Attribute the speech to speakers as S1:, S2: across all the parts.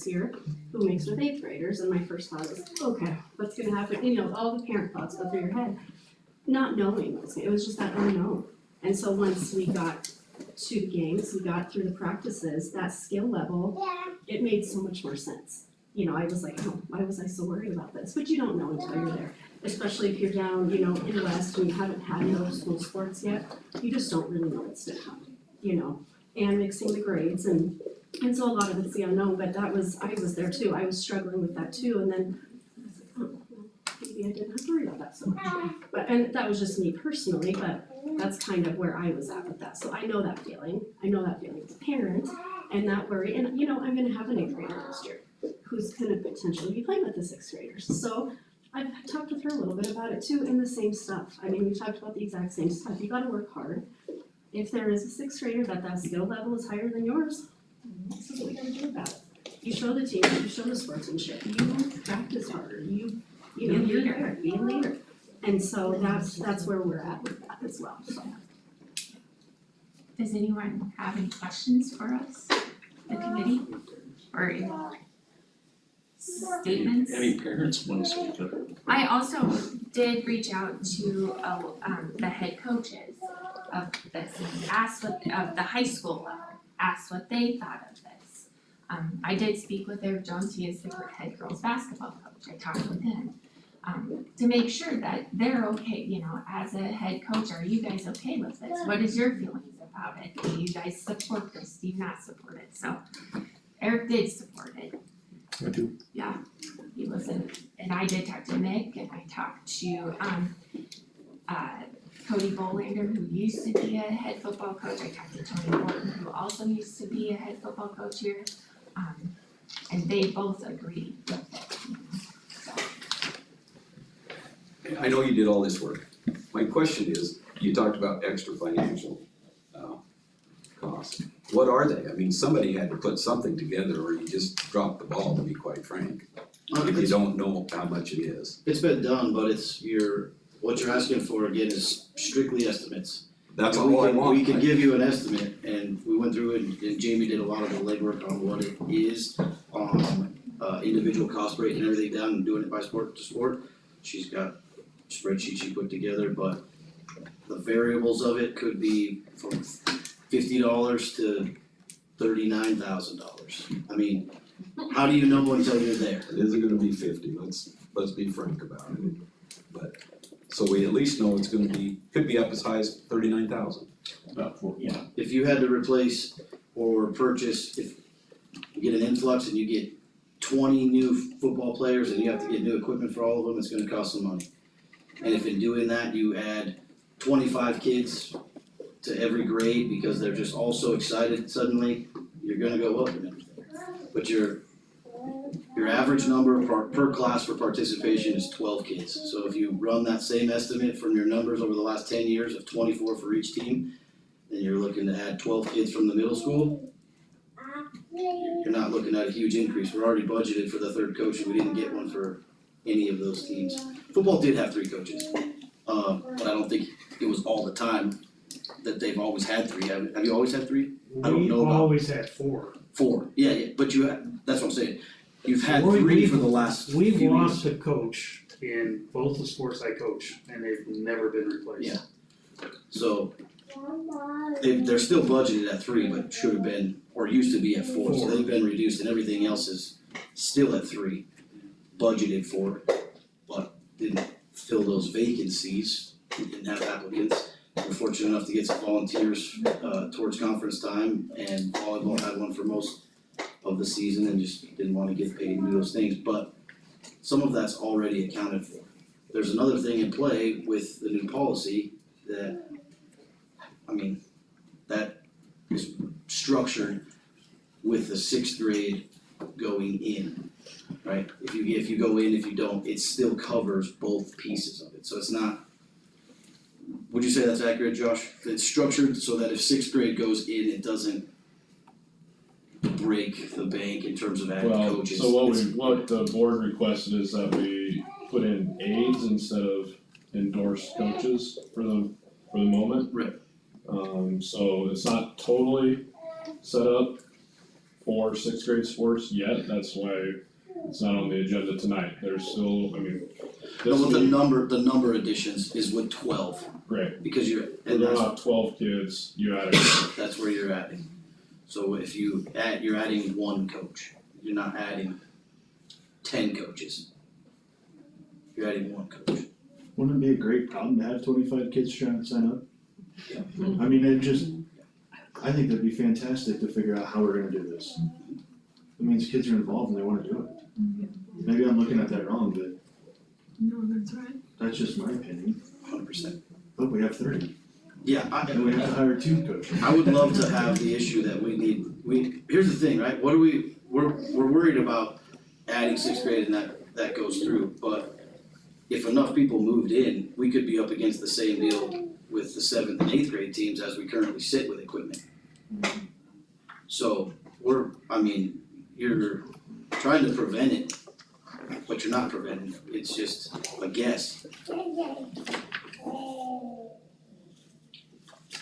S1: year, who mixed with 8th graders, and my first thought was, okay, what's gonna happen, you know, all the parent thoughts go through your head, not knowing, it was just that unknown. And so once we got to the games, we got through the practices, that skill level, it made so much more sense. You know, I was like, oh, why was I so worried about this? But you don't know until you're there, especially if you're down, you know, in the West and you haven't had no school sports yet, you just don't really know what's to come, you know, and mixing the grades and so a lot of it's the unknown, but I was there too, I was struggling with that too, and then I was like, oh, well, maybe I didn't have to worry about that so much. And that was just me personally, but that's kind of where I was at with that, so I know that feeling as a parent, and that worry, and you know, I'm gonna have an 8th grader next year who's gonna potentially be playing with the 6th graders, so I've talked with her a little bit about it too, and the same stuff, I mean, we talked about the exact same stuff, you gotta work hard. If there is a 6th grader that skill level is higher than yours, this is what we gotta do about it. You show the team, you show the sportsmanship, you practice harder, you know, you're there, be a leader. And so that's where we're at with that as well, so.
S2: Does anyone have any questions for us, the committee, or any statements?
S3: Any parents want to speak up?
S2: I also did reach out to the head coaches of this and asked what of the high school level, asked what they thought of this. I did speak with Eric Jones, he is the head girls basketball coach, I talked with him. To make sure that they're okay, you know, as a head coach, are you guys okay with this? What is your feelings about it? Do you guys support this? Do you not support it? So Eric did support it.
S3: I do.
S2: Yeah, he wasn't, and I did talk to Nick and I talked to Cody Bolander, who used to be a head football coach. I talked to Tony Morton, who also used to be a head football coach here. And they both agreed with it, you know, so.
S4: I know you did all this work. My question is, you talked about extra financial costs. What are they? I mean, somebody had to put something together or you just dropped the ball, to be quite frank. If you don't know how much it is.
S5: It's been done, but what you're asking for again is strictly estimates.
S4: That's all I want.
S5: We can give you an estimate, and we went through it, and Jamie did a lot of the legwork on what it is, individual cost rate and everything down, and doing it by sport to sport. She's got a spreadsheet she put together, but the variables of it could be from $50 to $39,000. I mean, how do you know until you're there?
S4: It isn't gonna be 50, let's be frank about it. But, so we at least know it's gonna be, could be up as high as 39,000.
S3: About 4.
S5: Yeah, if you had to replace or purchase, if you get an influx and you get 20 new football players and you have to get new equipment for all of them, it's gonna cost some money. And if in doing that, you add 25 kids to every grade because they're just all so excited suddenly, you're gonna go up and everything. But your average number per class for participation is 12 kids. So if you run that same estimate from your numbers over the last 10 years of 24 for each team, then you're looking to add 12 kids from the middle school, you're not looking at a huge increase. We're already budgeted for the 3rd coach and we didn't get one for any of those teams. Football did have 3 coaches, but I don't think it was all the time that they've always had 3. Have you always had 3? I don't know about.
S6: We always had 4.
S5: 4, yeah, but that's what I'm saying. You've had 3 for the last few years.
S6: We've lost a coach in both the sports I coach, and they've never been replaced.
S5: Yeah. So, they're still budgeted at 3, but should have been, or used to be at 4, so they've been reduced, and everything else is still at 3, budgeted for, but didn't fill those vacancies, didn't have applicants. We're fortunate enough to get some volunteers towards conference time, and volleyball had one for most of the season and just didn't want to get paid and do those things, but some of that's already accounted for. There's another thing in play with the new policy that, that is structured with the 6th grade going in, right? If you go in, if you don't, it still covers both pieces of it, so it's not. Would you say that's accurate, Josh? It's structured so that if 6th grade goes in, it doesn't break the bank in terms of adding coaches.
S7: So what the board requested is that we put in aides instead of endorsed coaches for the moment.
S5: Right.
S7: So it's not totally set up for sixth grade sports yet, that's why it's not on the agenda tonight, there's still, I mean,
S5: No,
S7: this
S5: but the
S7: week,
S5: number additions is with 12,
S7: right,
S5: because
S7: we're gonna have 12 kids, you add it,
S5: that's where you're adding. So if you're adding one coach, you're not adding 10 coaches. You're adding one coach.
S8: Wouldn't it be a great problem to have 25 kids trying to sign up?
S5: Yeah.
S8: I mean, I think that'd be fantastic to figure out how we're gonna do this. It means kids are involved and they wanna do it. Maybe I'm looking at that wrong, but
S1: No, that's right.
S8: that's just my opinion.
S5: 100%.
S8: Look, we have 30,
S5: Yeah,
S8: and we have to hire 2 coaches.
S5: I would love to have the issue that here's the thing, right, we're worried about adding sixth grade and that goes through, but if enough people moved in, we could be up against the same deal with the 7th and 8th grade teams as we currently sit with equipment. So you're trying to prevent it, but you're not preventing it, it's just a guess.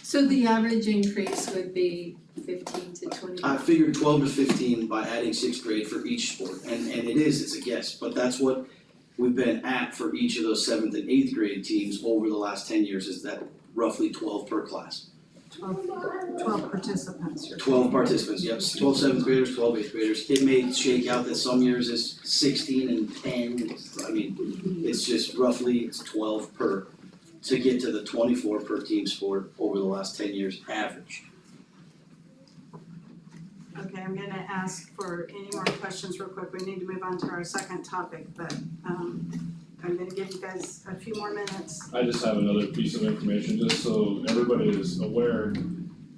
S9: So the average increase would be 15 to 20?
S5: I figured 12 to 15 by adding sixth grade for each sport, and it's a guess, but that's what we've been at for each of those 7th and 8th grade teams over the last 10 years, is that roughly 12 per class.
S9: 12 participants.
S5: 12 participants, yep, 12 7th graders, 12 8th graders. It may shake out that some years is 16 and 10, I mean, it's just roughly, it's 12 per, to get to the 24 per team sport over the last 10 years average.
S10: Okay, I'm gonna ask for any more questions real quick, we need to move on to our second topic, but I'm gonna give you guys a few more minutes.
S7: I just have another piece of information, just so everybody is aware,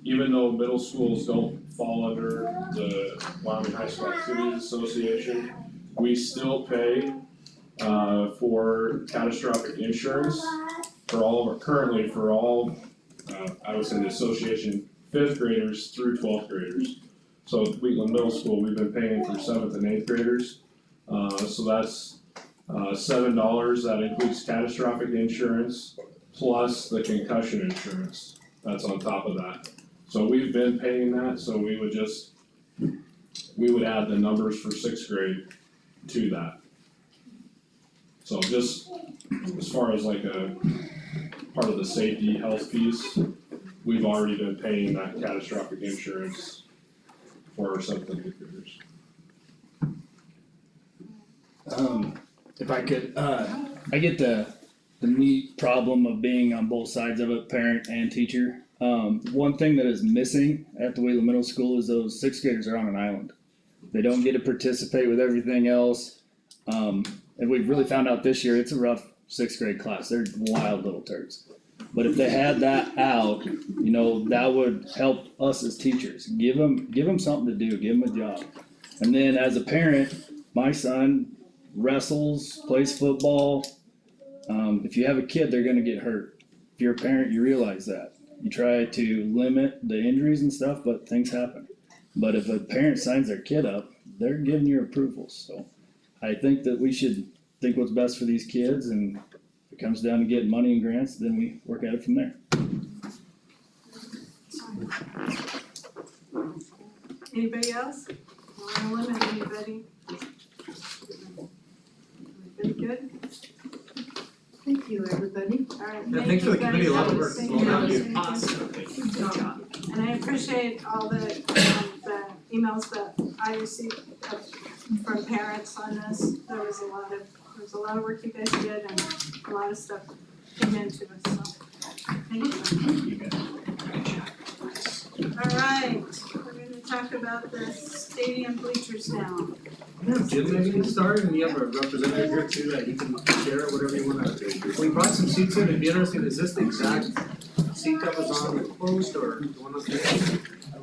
S7: even though middle schools don't fall under the Wyoming High School Activities Association, we still pay for catastrophic insurance for all of our, currently for all, I would say the association, 5th graders through 12th graders. So at Wheatland Middle School, we've been paying for 7th and 8th graders, so that's $7, that includes catastrophic insurance plus the concussion insurance, that's on top of that. So we've been paying that, so we would add the numbers for 6th grade to that. So just as far as like a part of the safety health piece, we've already been paying that catastrophic insurance for our 7th and 8th graders.
S11: If I could, I get the neat problem of being on both sides of it, parent and teacher. One thing that is missing at the Wheeler Middle School is those 6th graders are on an island. They don't get to participate with everything else. And we've really found out this year, it's a rough 6th grade class. They're wild little turds. But if they had that out, you know, that would help us as teachers. Give them something to do, give them a job. And then as a parent, my son wrestles, plays football. If you have a kid, they're gonna get hurt. If you're a parent, you realize that. You try to limit the injuries and stuff, but things happen. But if a parent signs their kid up, they're giving your approval. So I think that we should think what's best for these kids, and if it comes down to getting money and grants, then we work at it from there.
S10: Anybody else? Wanna limit anybody? Everybody good?
S9: Thank you, everybody.
S10: Alright,
S12: Yeah,
S10: thank
S12: thanks for
S10: you
S12: the committee, a lot of
S10: guys.
S12: work.
S10: Thank
S12: Well
S10: you.
S12: done.
S10: Thank you.
S12: Awesome.
S10: Good job. And I appreciate all the emails that I received from parents on this. There was a lot of work you guys did and a lot of stuff came into it, so thank you. Alright, we're gonna talk about the stadium bleachers now.
S12: Jim, maybe you can start, and you have a representative here too, that you can share whatever you wanna. We brought some seats in, it'd be interesting, is this the exact seat that was on the post, or the one up there?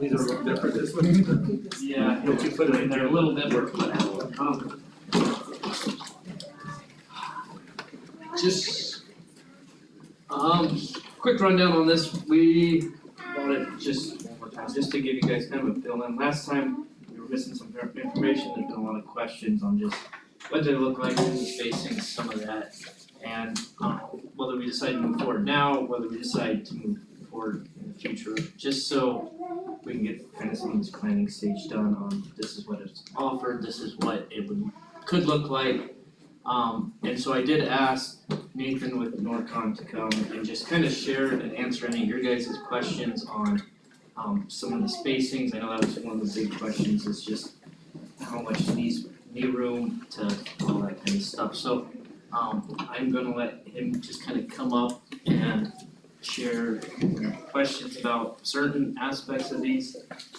S12: These are a little different, this one.
S6: Yeah,
S12: What you put in there,
S6: a little bit more cut out. Just, quick rundown on this, we wanted just one more time, just to give you guys kind of a fill in. Last time, we were missing some information, there's been a lot of questions on just what they look like, who's facing some of that. And whether we decide to move forward now, whether we decide to move forward in the future, just so we can get kind of some of this planning stage done on this is what it's offered, this is what it could look like. And so I did ask Nathan with Norcon to come and just kind of share and answer any of your guys' questions on some of the spacings. I know that was one of the big questions, is just how much knee room to all that kind of stuff. So I'm gonna let him just kind of come up and share questions about certain aspects of these.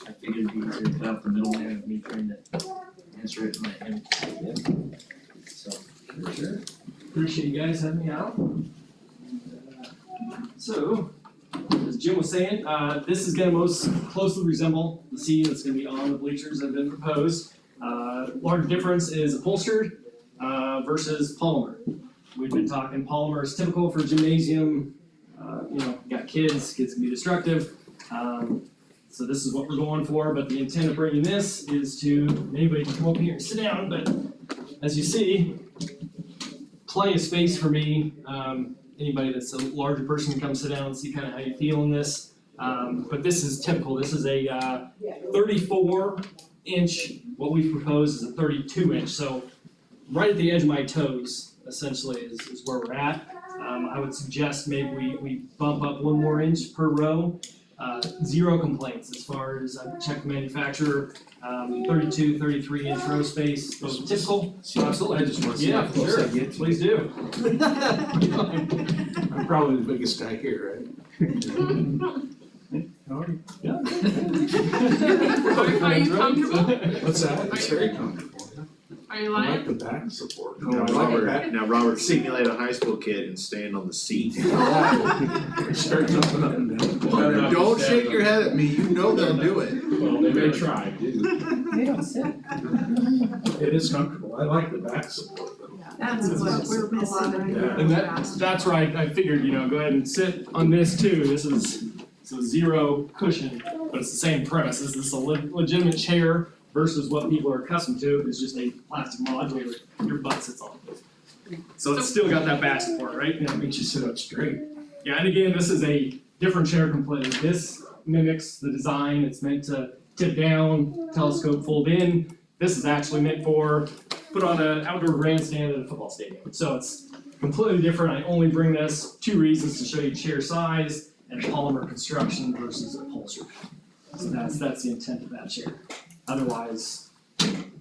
S6: I figured it'd be easier to cut out the middleman of me trying to answer it and let him begin. So, for sure.
S13: Appreciate you guys having me out. So, as Jim was saying, this is gonna most closely resemble the seating that's gonna be on the bleachers that have been proposed. Large difference is upholstered versus polymer. We've been talking polymer is typical for gymnasium. You got kids can be destructive. So this is what we're going for, but the intent of bringing this is to, anybody can come up here and sit down, but as you see, plenty of space for me. Anybody that's a larger person can come sit down and see kind of how you feel in this. But this is typical. This is a 34-inch. What we've proposed is a 32-inch. So right at the edge of my toes, essentially, is where we're at. I would suggest maybe we bump up 1 more inch per row. Zero complaints as far as I've checked the manufacturer. 32, 33-inch row space, both typical.
S12: Absolutely, I just wanna see how
S13: Yeah,
S12: close I
S13: sure.
S12: get to
S13: Please do.
S12: I'm probably the biggest guy here, right?
S13: How are you? Yeah.
S9: Are you comfortable?
S12: What's that? It's very comfortable.
S9: Are you
S12: I
S9: lying?
S12: like the back support.
S8: Now, Robert, simulate a high school kid and stand on the seat.
S12: Start jumping up and down.
S8: Don't shake your head at me, you know they'll do it.
S7: Well, they may try.
S2: They don't sit.
S12: It is comfortable, I like the back support though.
S10: That's what we're missing right now.
S13: And that's right, I figured, go ahead and sit on this too. This is zero cushion, but it's the same premise. This is a legitimate chair versus what people are accustomed to is just a plastic module that your butt sits on. So it's still got that back support, right?
S12: Yeah, it makes you sit up straight.
S13: Yeah, and again, this is a different chair completely. This mimics the design. It's meant to tip down, telescope fold in. This is actually meant for put on an outdoor grandstand at a football stadium. So it's completely different. I only bring this 2 reasons to show you chair size and polymer construction versus upholstery. So that's the intent of that chair. Otherwise,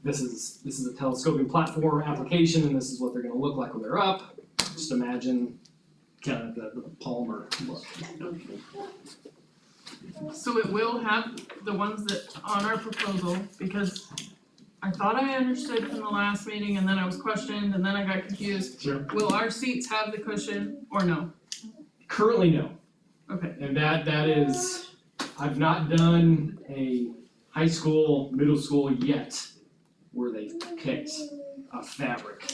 S13: this is a telescoping platform application, and this is what they're going to look like when they're up. Just imagine kind of the polymer look.
S9: So it will have the ones that on our proposal, because I thought I understood from the last meeting and then I was questioned and then I got confused.
S13: Sure.
S9: Will our seats have the cushion or no?
S13: Currently, no.
S9: Okay.
S13: And that is, I've not done a high school, middle school yet where they picked a fabric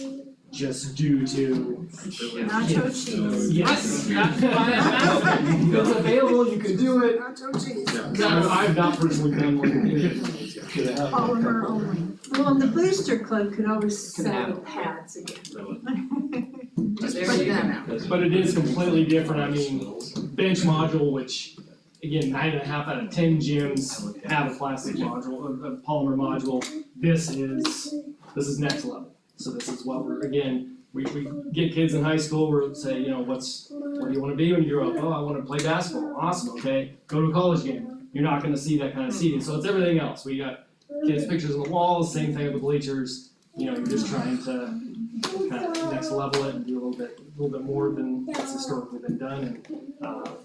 S13: just due to.
S10: Nacho cheese.
S13: Yes.
S9: That's why I'm asking.
S13: If it's available, you can do it.
S10: Nacho cheese.
S13: No, I've not personally done one.
S10: Polymer only. Well, the booster club could always sell the pads again. Just
S9: There
S10: put
S9: you
S10: that
S9: go.
S10: out.
S13: But it is completely different. I mean, bench module, which again, 9.5 out of 10 gyms have a plastic module, a polymer module. This is next level. So this is what we get kids in high school, we're say, what do you wanna be when you grow up? Oh, I wanna play basketball. Awesome, okay. Go to a college game. You're not gonna see that kind of seating. So it's everything else. We got kids' pictures on the walls, same thing with the bleachers. You're just trying to kind of next level it and do a little bit more than what's historically been done. And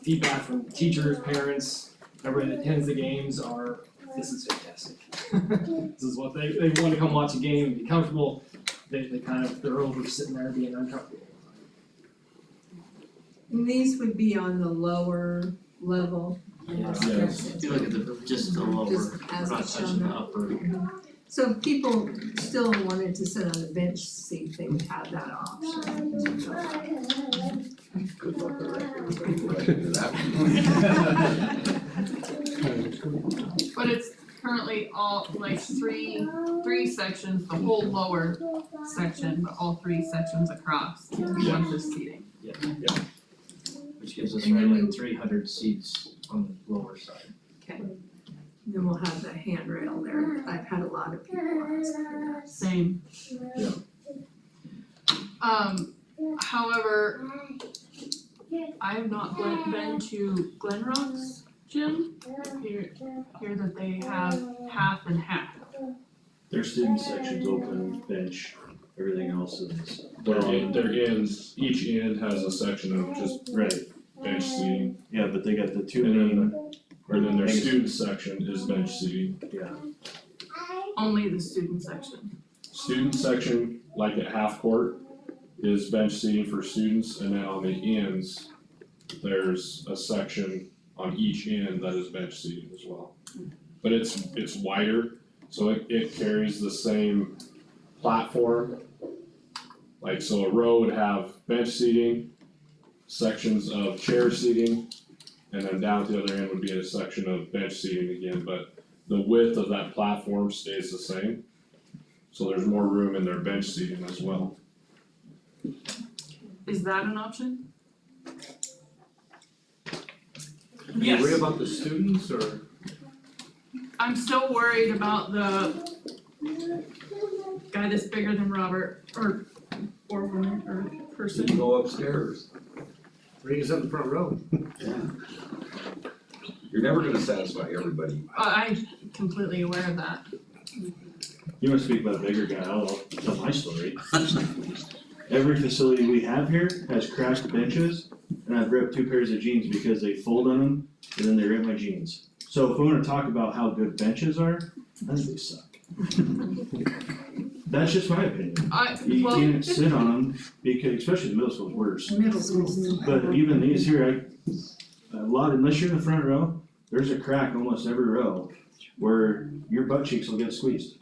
S13: feedback from teachers, parents, everybody that attends the games are, this is fantastic. This is what they want to come watch a game and be comfortable. They're over sitting there being uncomfortable.
S14: And these would be on the lower level.
S6: Yes. If you look at just the lower,
S14: Just
S6: we're
S14: as
S6: not
S14: it's
S6: touching the
S14: shown.
S6: upper.
S14: So if people still wanted to sit on a bench seat, they would have that option.
S4: Good luck with that.
S9: But it's currently all like three sections, the whole lower section, but all 3 sections across, one for seating.
S6: which gives us
S14: And
S6: right
S14: then
S6: at 300 seats on the lower side.
S14: Okay. Then we'll have the handrail there. I've had a lot of people ask for that.
S9: Same.
S7: Yeah.
S9: However, I have not been to Glen Rock's gym. Hear that they have half and half.
S8: Their student section's open, bench, everything else is.
S7: Each end has a section of just
S8: Right,
S7: bench seating,
S8: yeah, but they got the two
S7: And then
S8: main,
S7: and then their student section is bench seating.
S8: yeah,
S9: Only the student section.
S7: Student section, like at half court, is bench seating for students, and then on the ends, there's a section on each end that is bench seating as well. But it's wider, so it carries the same platform. Like, so a row would have bench seating, sections of chair seating, and then down at the other end would be a section of bench seating again, but the width of that platform stays the same. So there's more room in their bench seating as well.
S9: Is that an option?
S12: You worry about the students or?
S9: I'm still worried about the guy that's bigger than Robert, or woman, or
S4: You
S9: person.
S4: can go upstairs.
S12: Bring us up the front row.
S4: Yeah. You're never gonna satisfy everybody.
S9: I'm completely aware of that.
S8: you wanna speak about a bigger guy, I'll tell my story. Every facility we have here has crashed benches, and I've ripped 2 pairs of jeans because they fold on them, and then they rip my jeans. So if we wanna talk about how good benches are, I think they suck. That's just my opinion. You
S9: Well,
S8: can't sit on them, because, especially the middle school's worse.
S14: Middle school.
S8: But even these here, unless you're in the front row, there's a crack almost every row where your butt cheeks will get squeezed.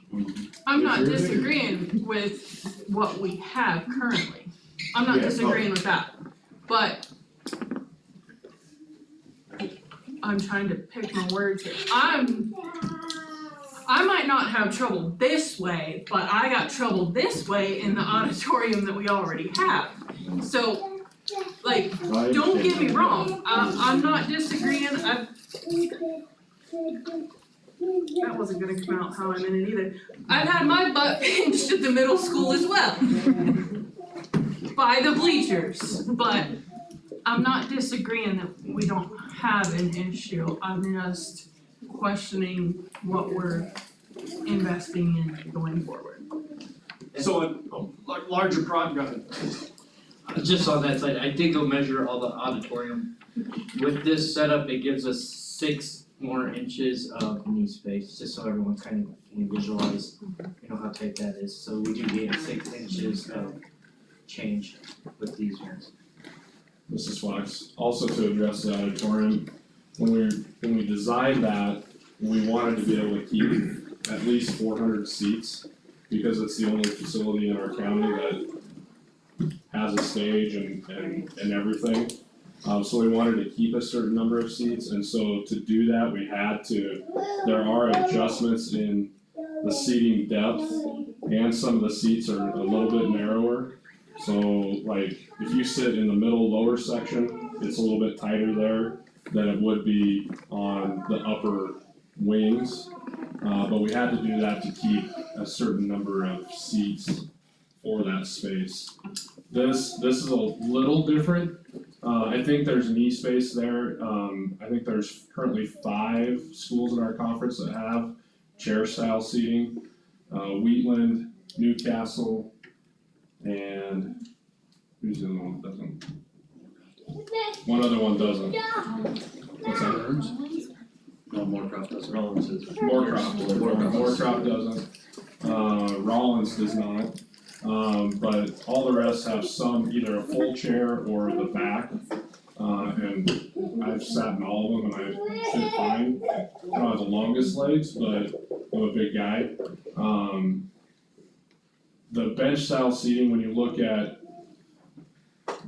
S9: I'm not
S8: If you're bigger.
S9: disagreeing with what we have currently. I'm not
S8: Yeah,
S9: disagreeing with that, but I'm trying to pick my words here. I might not have trouble this way, but I got trouble this way in the auditorium that we already have. So, like,
S8: I
S9: don't get me
S8: understand.
S9: wrong, I'm not disagreeing, that wasn't gonna come out how I meant it either. I've had my butt pinched at the middle school as well. By the bleachers, but I'm not disagreeing that we don't have an issue, I'm just questioning what we're investing in going forward.
S12: So a larger project,
S6: Just on that side, I did go measure all the auditorium. With this setup, it gives us 6 more inches of knee space, just so everyone kind of can visualize, how tight that is. So we do gain 6 inches of change with these ones.
S7: Mrs. Fox, also to address the auditorium, when we designed that, we wanted to be able to keep at least 400 seats, because it's the only facility in our county that has a stage and everything. So we wanted to keep a certain number of seats, and so to do that, there are adjustments in the seating depth, and some of the seats are a little bit narrower. So like, if you sit in the middle lower section, it's a little bit tighter there than it would be on the upper wings. But we had to do that to keep a certain number of seats for that space. This is a little different. I think there's knee space there. I think there's currently 5 schools in our conference that have chair style seating. Wheatland, Newcastle, and who's the other one that doesn't? One other one doesn't. What's that?
S5: No, Moorcroft does.
S8: Rollins is.
S7: Moorcroft doesn't. Rollins does not. But all the rest have either a full chair or the back. And I've sat in all of them and I fit fine. I don't have the longest legs, but I'm a big guy. The bench style seating, when you look at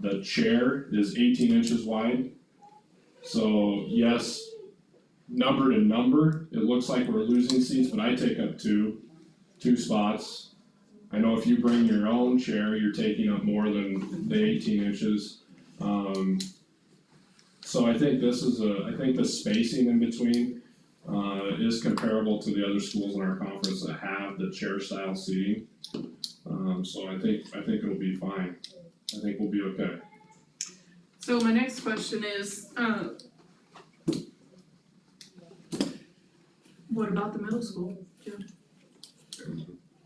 S7: the chair, is 18 inches wide. So yes, number to number, it looks like we're losing seats, but I take up two spots. I know if you bring your own chair, you're taking up more than the 18 inches. So I think I think the spacing in between, is comparable to the other schools in our conference that have the chair style seating. So I think it'll be fine, I think we'll be okay.
S9: So my next question is, what about the middle school?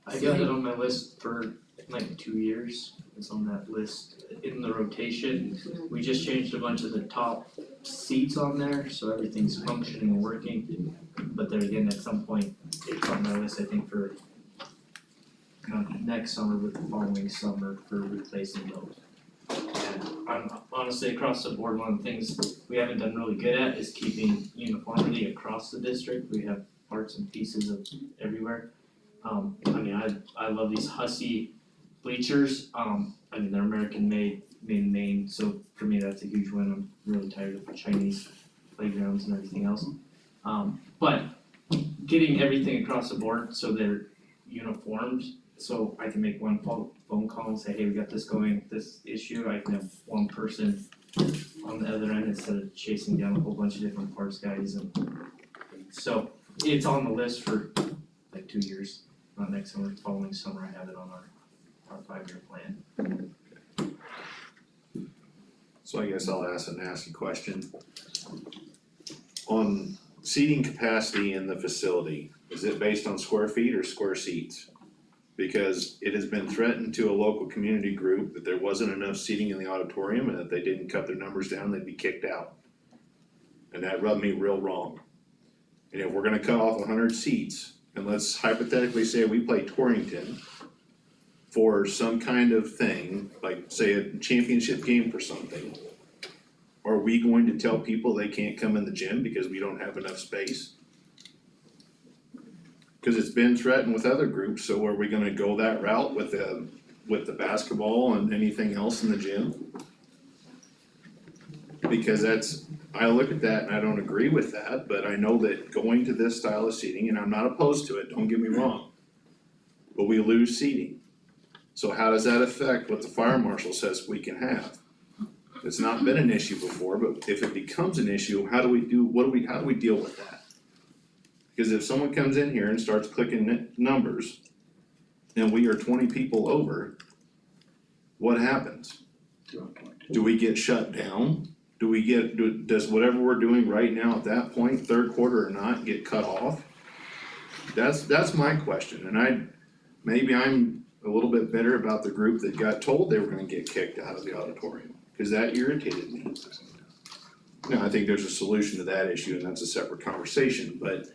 S6: I got it on my list for like 2 years, it's on that list in the rotation. We just changed a bunch of the top seats on there, so everything's functioning and working. But then again, at some point, it's on my list, I think for next summer with the following summer for replacing those. And I'm honestly, across the board, one of the things we haven't done really good at is keeping uniformity across the district. We have parts and pieces of everywhere. I mean, I love these Hussey bleachers, I mean, they're American made in Maine, so for me, that's a huge win. I'm really tired of Chinese playgrounds and everything else. But getting everything across the board so they're uniformed, so I can make one phone call and say, hey, we got this going, this issue, I can have one person on the other end instead of chasing down a whole bunch of different parts guys, and so it's on the list for like 2 years, not next summer, following summer, I have it on our 5-year plan.
S15: So I guess I'll ask a nasty question. On seating capacity in the facility, is it based on square feet or square seats? Because it has been threatened to a local community group that there wasn't enough seating in the auditorium and if they didn't cut their numbers down, they'd be kicked out. And that rubbed me real wrong. And if we're gonna cut off 100 seats, and let's hypothetically say we play Torrington for some kind of thing, like say a championship game for something, are we going to tell people they can't come in the gym because we don't have enough space? Cause it's been threatened with other groups, so are we gonna go that route with the basketball and anything else in the gym? Because I look at that and I don't agree with that, but I know that going to this style of seating, and I'm not opposed to it, don't get me wrong, but we lose seating. So how does that affect what the fire marshal says we can have? It's not been an issue before, but if it becomes an issue, how do we deal with that? Because if someone comes in here and starts clicking numbers and we are 20 people over, what happens? Do we get shut down? Does whatever we're doing right now at that point, third quarter or not, get cut off? That's my question, and maybe I'm a little bit bitter about the group that got told they were gonna get kicked out of the auditorium, cause that irritated me. Now, I think there's a solution to that issue and that's a separate conversation, but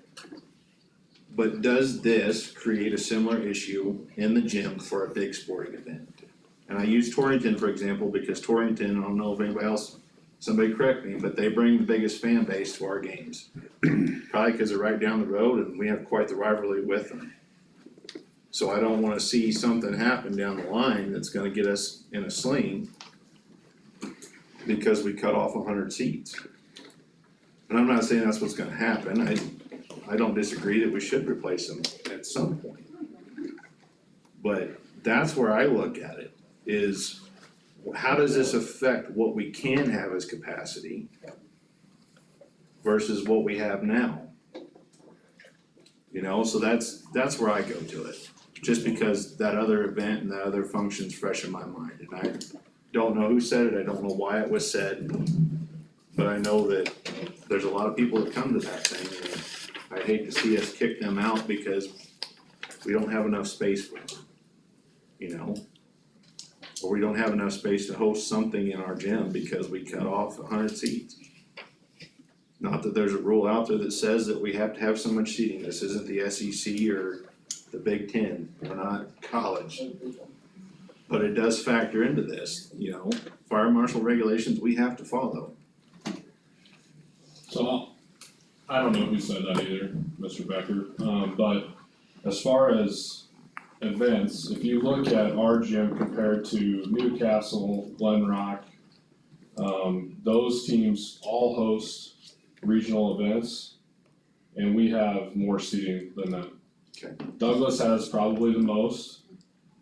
S15: does this create a similar issue in the gym for a big sporting event? And I use Torrington for example, because Torrington, I don't know if anybody else, somebody correct me, but they bring the biggest fan base to our games. Probably cause they're right down the road and we have quite the rivalry with them. So I don't wanna see something happen down the line that's gonna get us in a sling because we cut off 100 seats. And I'm not saying that's what's gonna happen, I don't disagree that we should replace them at some point. But that's where I look at it, is how does this affect what we can have as capacity versus what we have now? You know, so that's where I go to it, just because that other event and that other function's fresh in my mind, and I don't know who said it, I don't know why it was said, but I know that there's a lot of people that come to that thing, and I'd hate to see us kick them out because we don't have enough space for them, you know? Or we don't have enough space to host something in our gym because we cut off 100 seats. Not that there's a rule out there that says that we have to have so much seating, this isn't the SEC or the Big Ten, we're not college. But it does factor into this, you know, fire marshal regulations we have to follow.
S7: So, I don't know who said that either, Mr. Becker, but as far as events, if you look at our gym compared to Newcastle, Glen Rock, those teams all host regional events, and we have more seating than them.
S15: Okay.
S7: Douglas has probably the most,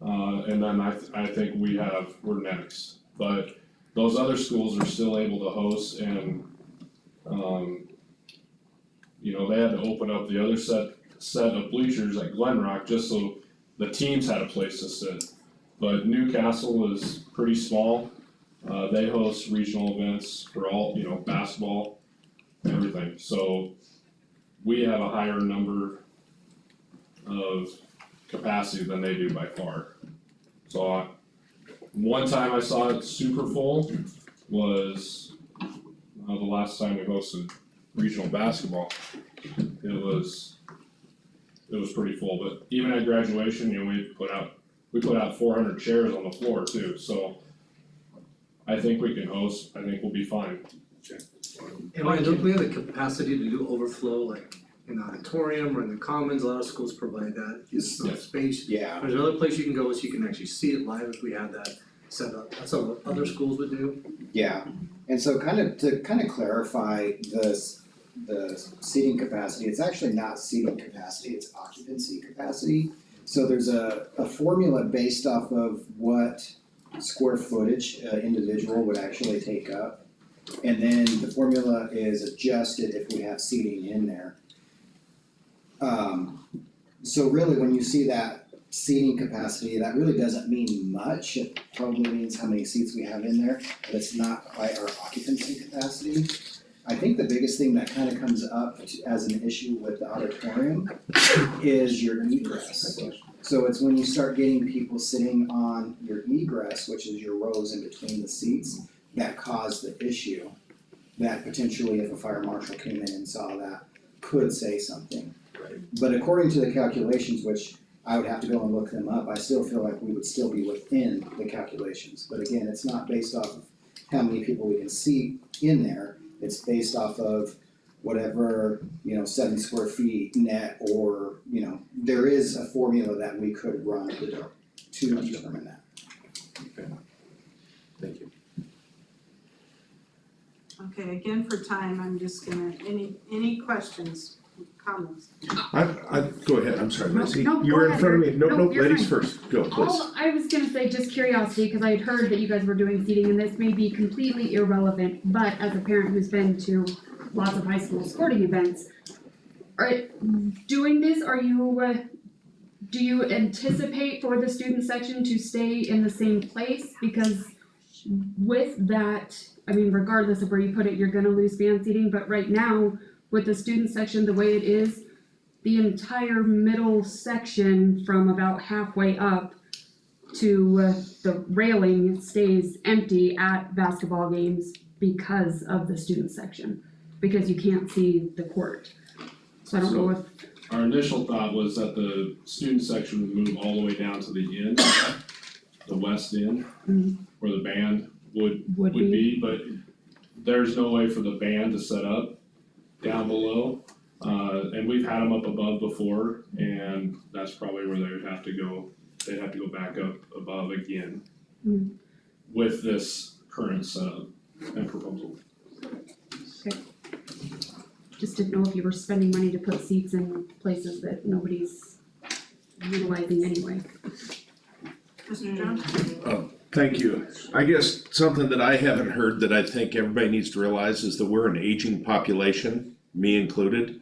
S7: and then I think we're next, but those other schools are still able to host, and They had to open up the other set of bleachers at Glen Rock just so the teams had a place to sit. But Newcastle is pretty small. They host regional events for all, basketball, everything. So we have a higher number of capacity than they do by far. So one time I saw it super full was the last time we hosted regional basketball. It was pretty full, but even at graduation, we put out 400 chairs on the floor too, so I think we can host, I think we'll be fine.
S12: And Ryan, don't we have the capacity to do overflow, like in the auditorium or in the commons? A lot of schools provide that, just some space.
S5: Yeah.
S12: There's another place you can go so you can actually see it live if we had that set up. That's what other schools would do.
S16: Yeah, and so to clarify the seating capacity, it's actually not seating capacity, it's occupancy capacity. So there's a formula based off of what square footage an individual would actually take up. And then the formula is adjusted if we have seating in there. So really when you see that seating capacity, that really doesn't mean much. It probably means how many seats we have in there, but it's not quite our occupancy capacity. I think the biggest thing that kind of comes up as an issue with the auditorium is your egress. So it's when you start getting people sitting on your egress, which is your rows in between the seats, that cause the issue. That potentially if a fire marshal came in and saw that, could say something. But according to the calculations, which I would have to go and look them up, I still feel like we would still be within the calculations. But again, it's not based off of how many people we can seat in there. It's based off of whatever, 7 square feet net or, there is a formula that we could run to determine that.
S4: Okay. Thank you.
S10: Okay, again for time, I'm just gonna, any questions, comments?
S3: I, go ahead, I'm sorry, Lindsay,
S17: No,
S3: you
S17: go
S3: were in
S17: ahead,
S3: front of me,
S17: Eric.
S3: no,
S17: No, you're
S3: ladies
S17: fine.
S3: first, go, please.
S17: All I was gonna say, just curiosity, because I had heard that you guys were doing seating, and this may be completely irrelevant, but as a parent who's been to lots of high school sporting events, doing this, do you anticipate for the student section to stay in the same place? Because with that, regardless of where you put it, you're gonna lose band seating, but right now, with the student section the way it is, the entire middle section from about halfway up to the railing stays empty at basketball games because of the student section, because you can't see the court. So I don't know if.
S7: Our initial thought was that the student section would move all the way down to the end, the west end, where the band would be, but there's no way for the band to set up down below. And we've had them up above before, and that's probably where they would have to go. They'd have to go back up above again with this current setup and proposal.
S17: Okay. Just didn't know if you were spending money to put seats in places that nobody's utilizing anyway.
S10: Mr. Jones?
S3: Thank you. I guess something that I haven't heard that I think everybody needs to realize is that we're an aging population, me included.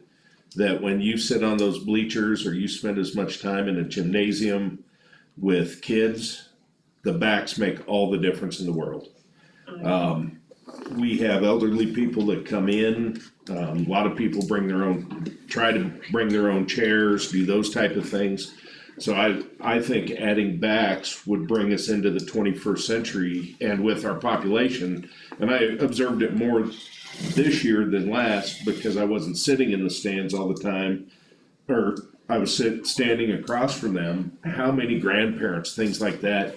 S3: That when you sit on those bleachers or you spend as much time in a gymnasium with kids, the backs make all the difference in the world. We have elderly people that come in, a lot of people try to bring their own chairs, do those type of things. So I think adding backs would bring us into the 21st century, and with our population, and I observed it more this year than last because I wasn't sitting in the stands all the time, or I was standing across from them. How many grandparents, things like that,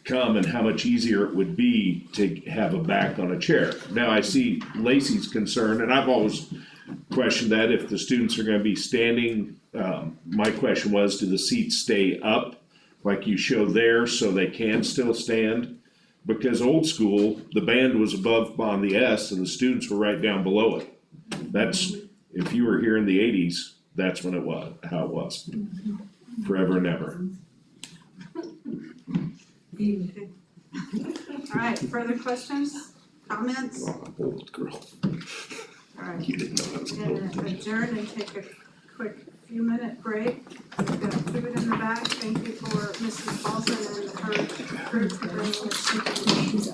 S3: come, and how much easier it would be to have a back on a chair. Now I see Lacey's concern, and I've always questioned that if the students are gonna be standing. My question was, do the seats stay up like you show there so they can still stand? Because old school, the band was above on the S and the students were right down below it. That's, if you were here in the 80s, that's when it was, how it was, forever and ever.
S10: Okay. All right, further questions, comments?
S3: Old girl.
S10: All Alright,
S3: You didn't know I was going
S10: gonna adjourn and take a quick few minute break. We've got food in the back, thank you for Mrs. Paulson and her crew for bringing us.